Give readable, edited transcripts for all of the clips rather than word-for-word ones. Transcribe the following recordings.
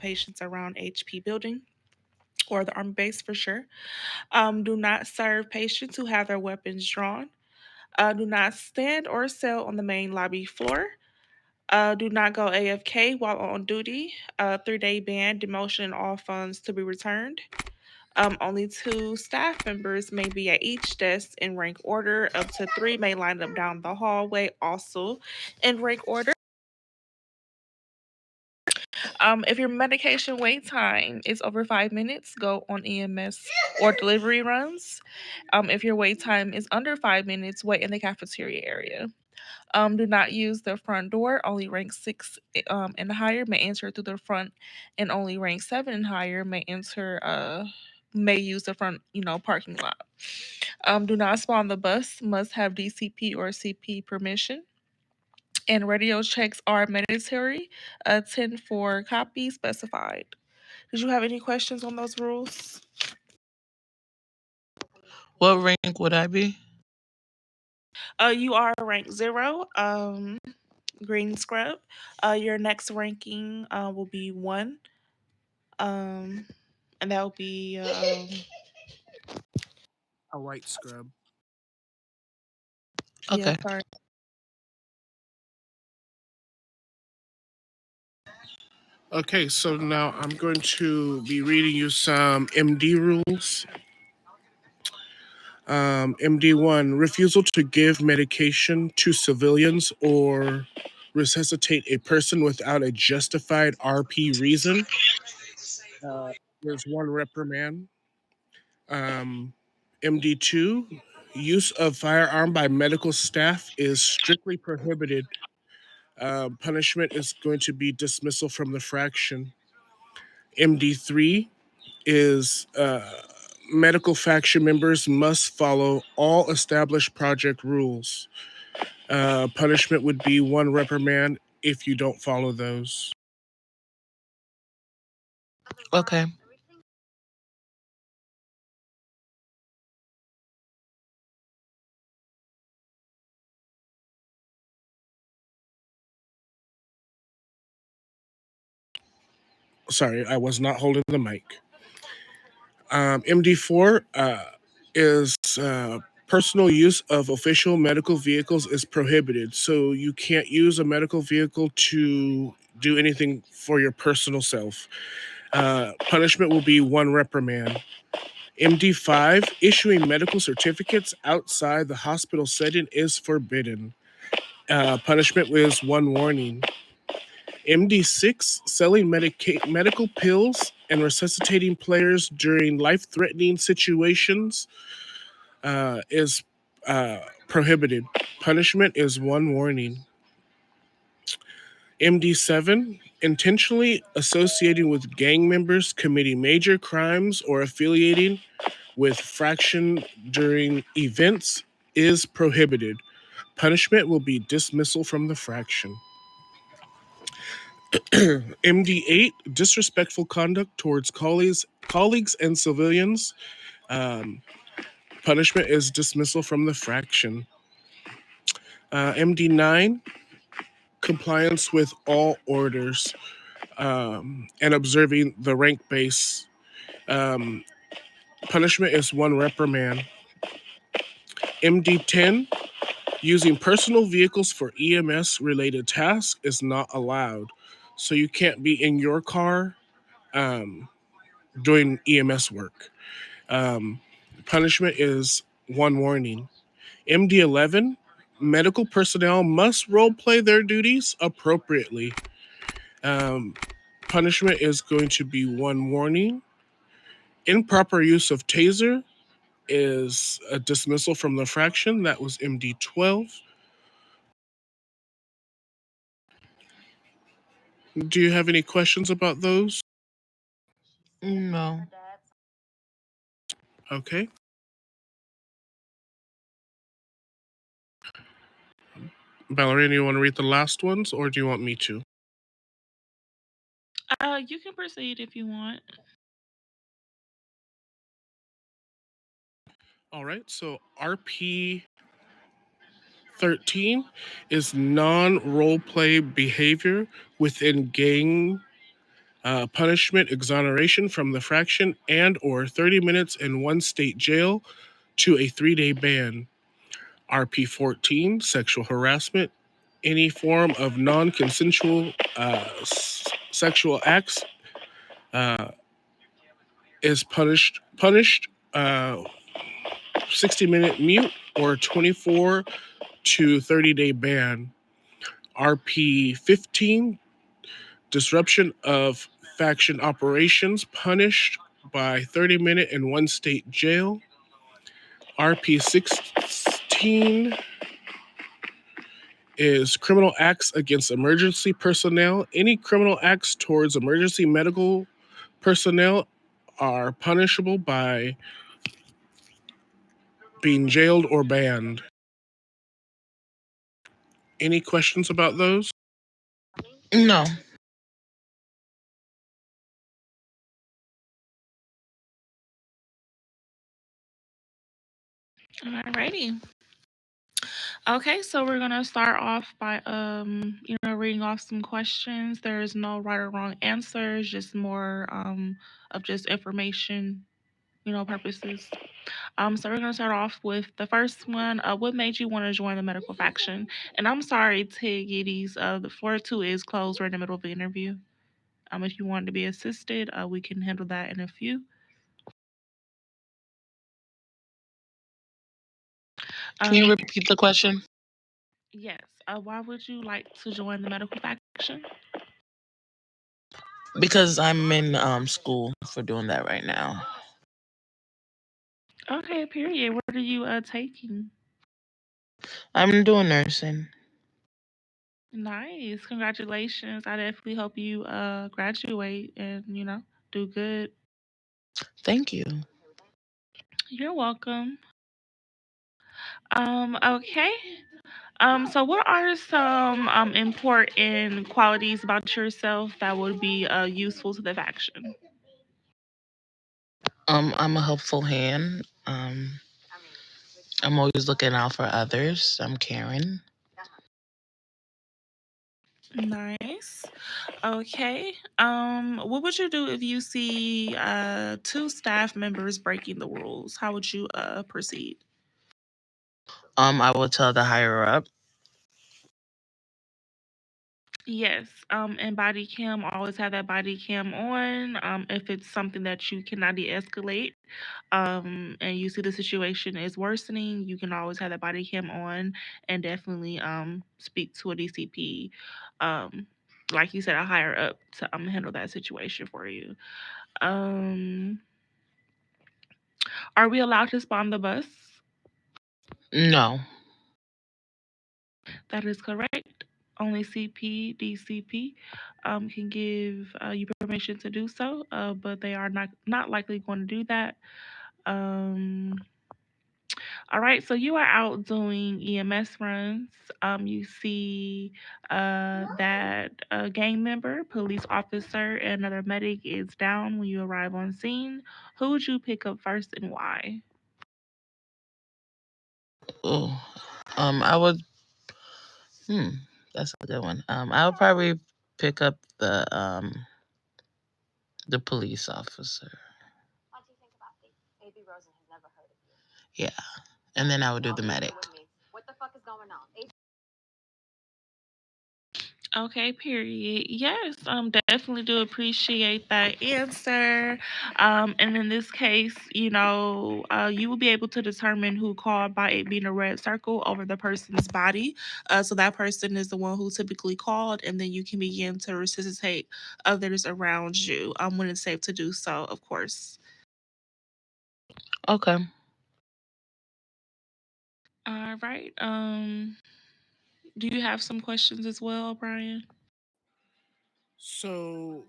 patients around HP building or the army base for sure. Do not serve patients who have their weapons drawn. Do not stand or sit on the main lobby floor. Do not go AFK while on duty. 3-day ban, demotion, and all funds to be returned. Only 2 staff members may be at each desk in rank order. Up to 3 may line up down the hallway, also in rank order. If your medication wait time is over 5 minutes, go on EMS or delivery runs. If your wait time is under 5 minutes, wait in the cafeteria area. Do not use the front door. Only rank 6 and higher may enter through the front, and only rank 7 and higher may enter. May use the front, parking lot. Do not spawn the bus. Must have DCP or CP permission. And radio checks are mandatory. 10 for copy specified. Did you have any questions on those rules? What rank would I be? You are rank 0, green scrub. Your next ranking will be 1, um, and that will be A white scrub. yeah, Okay. sorry. Okay, so now I'm going to be reading you some MD rules. MD1, refusal to give medication to civilians or resuscitate a person without a justified RP reason. There's 1 reprimand. Um, MD2, use of firearm by medical staff is strictly prohibited. Punishment is going to be dismissal from the fraction. MD3 is medical faction members must follow all established project rules. Punishment would be 1 reprimand if you don't follow those. Okay. Sorry, I was not holding the mic. MD4 is personal use of official medical vehicles is prohibited. So you can't use a medical vehicle to do anything for your personal self. Punishment will be 1 reprimand. MD5, issuing medical certificates outside the hospital setting is forbidden. Punishment was 1 warning. MD6, selling medical pills and resuscitating players during life threatening situations is prohibited. Punishment is 1 warning. MD7, intentionally associating with gang members committing major crimes or affiliating with fraction during events is prohibited. Punishment will be dismissal from the fraction. MD8, disrespectful conduct towards colleagues and civilians. Um, Punishment is dismissal from the fraction. MD9, compliance with all orders and observing the rank base. Um, Punishment is 1 reprimand. MD10, using personal vehicles for EMS related tasks is not allowed. So you can't be in your car um, doing EMS work. Um, Punishment is 1 warning. MD11, medical personnel must role play their duties appropriately. Um, Punishment is going to be 1 warning. Improper use of taser is a dismissal from the fraction. That was MD12. Do you have any questions about those? No. Okay. Ballerina, you want to read the last ones or do you want me to? You can proceed if you want. All right. So RP 13 is non role play behavior within gang Punishment exoneration from the fraction and or 30 minutes in one state jail to a 3-day ban. RP 14, sexual harassment. Any form of non-consensual sexual acts uh, is punished 60-minute mute or 24 to 30-day ban. RP 15, disruption of faction operations, punished by 30-minute in one state jail. RP 16 is criminal acts against emergency personnel. Any criminal acts towards emergency medical personnel are punishable by being jailed or banned. Any questions about those? No. Alrighty. Okay, so we're gonna start off by reading off some questions. There's no right or wrong answers, just more of just information, purposes. So we're gonna start off with the first one. What made you want to join the medical faction? And I'm sorry, Tiggities. The floor two is closed. We're in the middle of the interview. If you want to be assisted, we can handle that in a few. Can you Um, repeat the question? yes. Why would you like to join the medical faction? Because I'm in school for doing that right now. Okay, period. What are you taking? I'm doing nursing. Nice. Congratulations. I definitely hope you graduate and, do good. Thank you. You're welcome. Okay. So what are some important qualities about yourself that would be useful to the faction? I'm a helpful hand. I'm always looking out for others. I'm caring. Nice. Okay. What would you do if you see two staff members breaking the rules? How would you proceed? I will tell the higher up. Yes, and body cam, always have that body cam on. If it's something that you cannot de-escalate, and you see the situation is worsening, you can always have that body cam on and definitely speak to a DCP, um, like you said, a higher up to handle that situation for you. Um, are we allowed to spawn the bus? No. That is correct. Only CP, DCP can give you permission to do so, but they are not likely going to do that. Um, all right, so you are out doing EMS runs. You see that a gang member, police officer, and another medic is down when you arrive on scene. Who would you pick up first and why? Oh. I would. Hmm. That's a good one. I would probably pick up the police officer. Yeah, and then I would do the medic. Okay, period. Yes, definitely do appreciate that answer. And in this case, you will be able to determine who called by it being a red circle over the person's body. So that person is the one who typically called, and then you can begin to resuscitate others around you when it's safe to do so, of course. Okay. All right. Do you have some questions as well, Brian? So,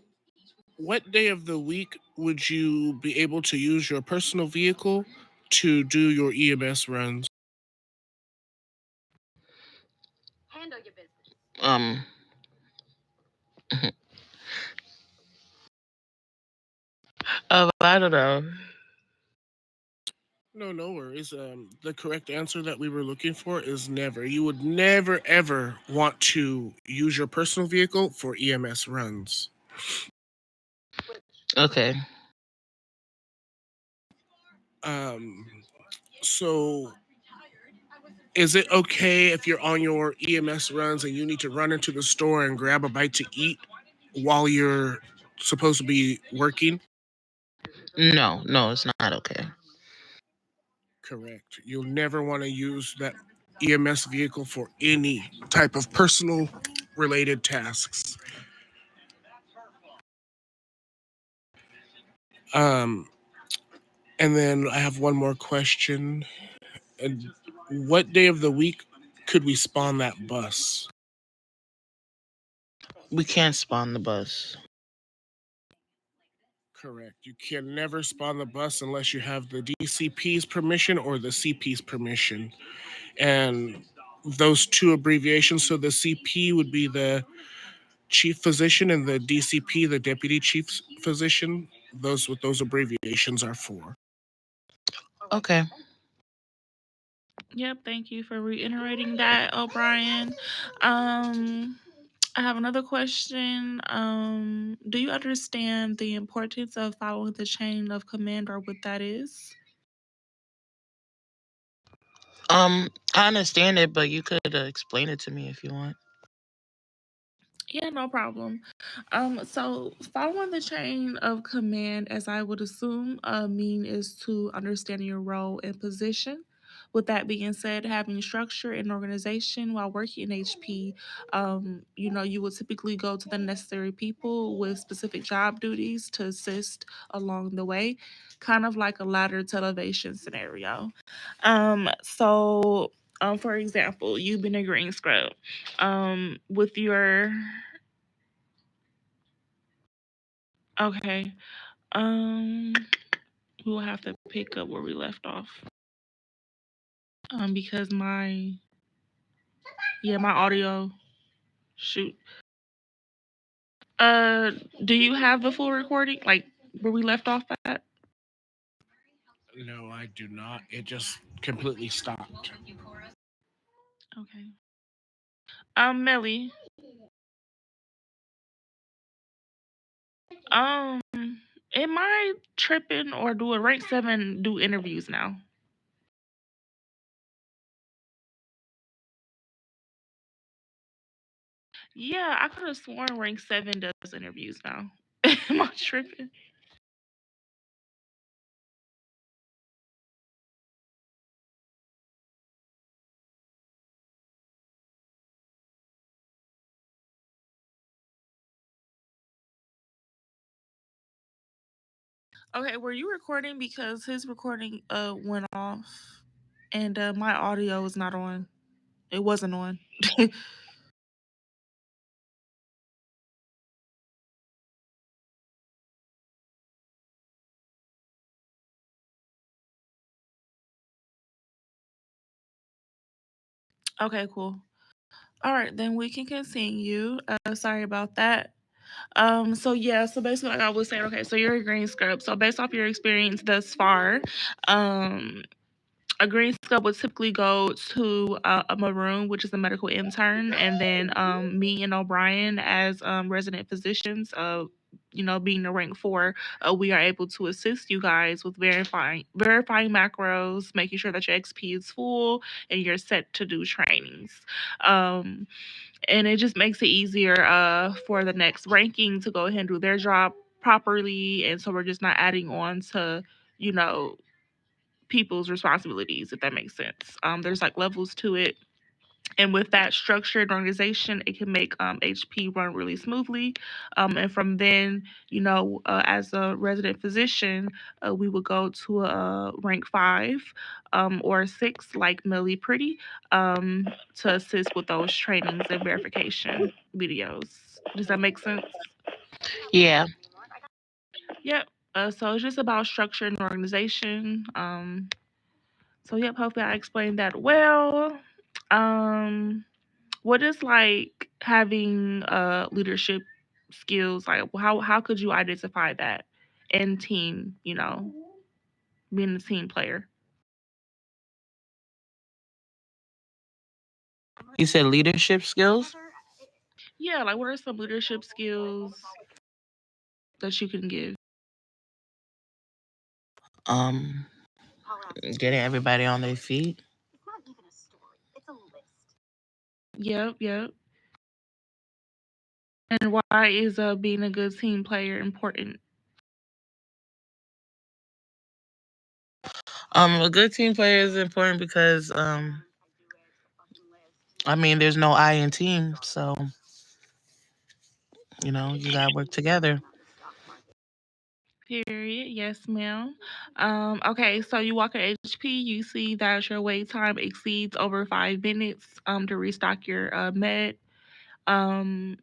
what day of the week would you be able to use your personal vehicle to do your EMS runs? Um. I don't know. No, no worries. The correct answer that we were looking for is never. You would never, ever want to use your personal vehicle for EMS runs. Okay. Um, so is it okay if you're on your EMS runs and you need to run into the store and grab a bite to eat while you're supposed to be working? No, no, it's not okay. Correct. You'll never want to use that EMS vehicle for any type of personal related tasks. Um, and then I have one more question. And what day of the week could we spawn that bus? We can't spawn the bus. Correct. You can never spawn the bus unless you have the DCP's permission or the CP's permission. And those two abbreviations, so the CP would be the chief physician and the DCP, the deputy chief physician. Those what those abbreviations are for. Okay. Yep, thank you for reiterating that, O'Brien. Um, I have another question. Do you understand the importance of following the chain of command or what that is? I understand it, but you could explain it to me if you want. Yeah, no problem. So following the chain of command, as I would assume, mean is to understanding your role and position. With that being said, having structure and organization while working in HP, you will typically go to the necessary people with specific job duties to assist along the way, kind of like a ladder to elevation scenario. For example, you've been a green scrub. With your Okay. Um, we'll have to pick up where we left off. Because my audio. Shoot. Uh, do you have the full recording, like where we left off at? No, I do not. It just completely stopped. Okay. Melly. Um, am I tripping or do a rank 7 do interviews now? Yeah, I could have sworn rank 7 does interviews now. Am I tripping? Okay, were you recording because his recording went off and my audio was not on. It wasn't on. Okay, cool. All right, then we can continue. Sorry about that. So basically, like I was saying, okay, so you're a green scrub. So based off your experience thus far, um, a green scrub would typically go to a maroon, which is a medical intern, and then me and O'Brien as resident physicians. Being the rank 4, we are able to assist you guys with verifying macros, making sure that your XP is full, and you're set to do trainings. Um, and it just makes it easier for the next ranking to go ahead and do their job properly, and so we're just not adding on to you know people's responsibilities, if that makes sense. There's like levels to it. And with that structured organization, it can make HP run really smoothly. And from then, as a resident physician, we would go to a rank 5 or 6, like Millie Pretty, to assist with those trainings and verification videos. Does that make sense? Yeah. Yep. So it's just about structure and organization. So yep, hopefully I explained that well. Um, what is like having leadership skills? Like how could you identify that in team? Being a team player. You said leadership skills? Yeah, like what are some leadership skills that you can give? Um, getting everybody on their feet. Yep, yep. And why is being a good team player important? A good team player is important because I mean, there's no I in team, so you gotta work together. Period. Yes, ma'am. Okay, so you walk at HP, you see that your wait time exceeds over 5 minutes to restock your med. Um,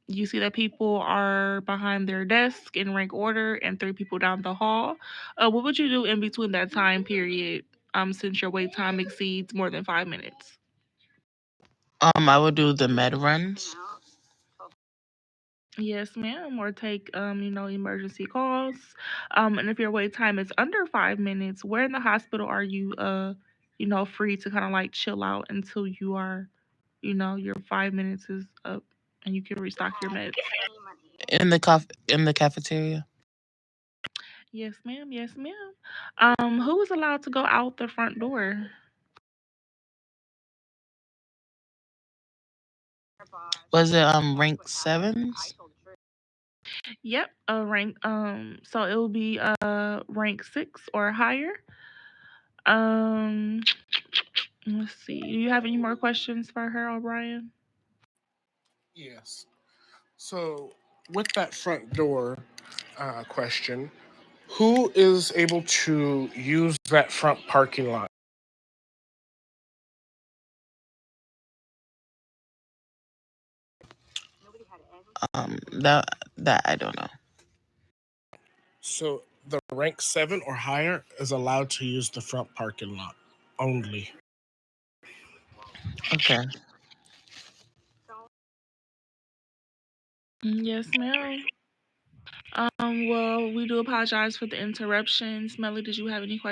you see that people are behind their desk in rank order and three people down the hall. What would you do in between that time period since your wait time exceeds more than 5 minutes? I would do the med runs. Yes, ma'am. Or take emergency calls. And if your wait time is under 5 minutes, where in the hospital are you free to kind of like chill out until you are, your 5 minutes is up and you can restock your meds. In the cafeteria. Yes, ma'am. Yes, ma'am. Who is allowed to go out the front door? Was it rank sevens? Yep, a rank. So it will be rank 6 or higher. Um, let's see. Do you have any more questions for her, O'Brien? Yes. So, with that front door question, who is able to use that front parking lot? That I don't know. So, the rank 7 or higher is allowed to use the front parking lot only. Okay. Yes, ma'am. Well, we do apologize for the interruptions. Melly, did you have any questions?